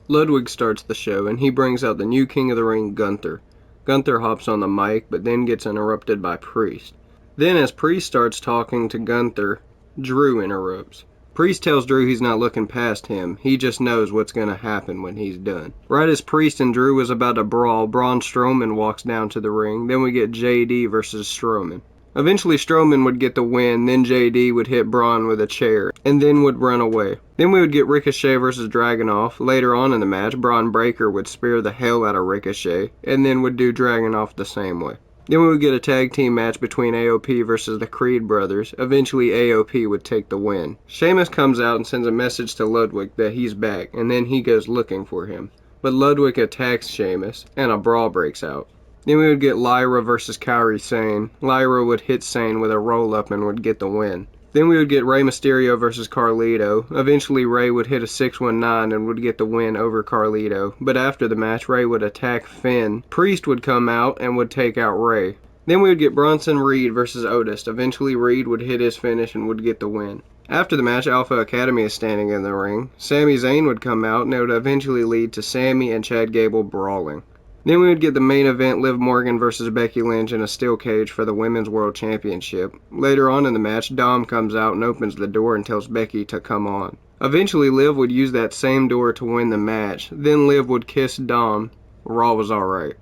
Ludwig starts the show, and he brings out the new King of the Ring, Gunther. Gunther hops on the mic, but then gets interrupted by Priest. Then as Priest starts talking to Gunther, Drew interrupts. Priest tells Drew he's not looking past him, he just knows what's going to happen when he's done. Right as Priest and Drew was about to brawl, Braun Strowman walks down to the ring, then we get JD versus Strowman. Eventually Strowman would get the win, then JD would hit Braun with a chair, and then would run away. Then we would get Ricochet versus Dragunov. Later on in the match, Braun Breaker would spear the hell out of Ricochet, and then would do Dragunov the same way. Then we would get a tag team match between AOP versus the Creed brothers. Eventually AOP would take the win. Sheamus comes out and sends a message to Ludwig that he's back, and then he goes looking for him. But Ludwig attacks Sheamus, and a brawl breaks out. Then we would get Lyra versus Kairi Sane. Lyra would hit Sane with a roll-up and would get the win. Then we would get Rey Mysterio versus Carlito. Eventually Rey would hit a 619 and would get the win over Carlito. But after the match, Rey would attack Finn. Priest would come out and would take out Rey. Then we would get Bronson Reed versus Otis. Eventually Reed would hit his finish and would get the win. After the match, Alpha Academy is standing in the ring. Sami Zayn would come out and it would eventually lead to Sami and Chad Gable brawling. Then we would get the main event, Liv Morgan versus Becky Lynch in a steel cage for the Women's World Championship. Later on in the match, Dom comes out and opens the door and tells Becky to come on. Eventually, Liv would use that same door to win the match. Then Liv would kiss Dom. Raw was alright.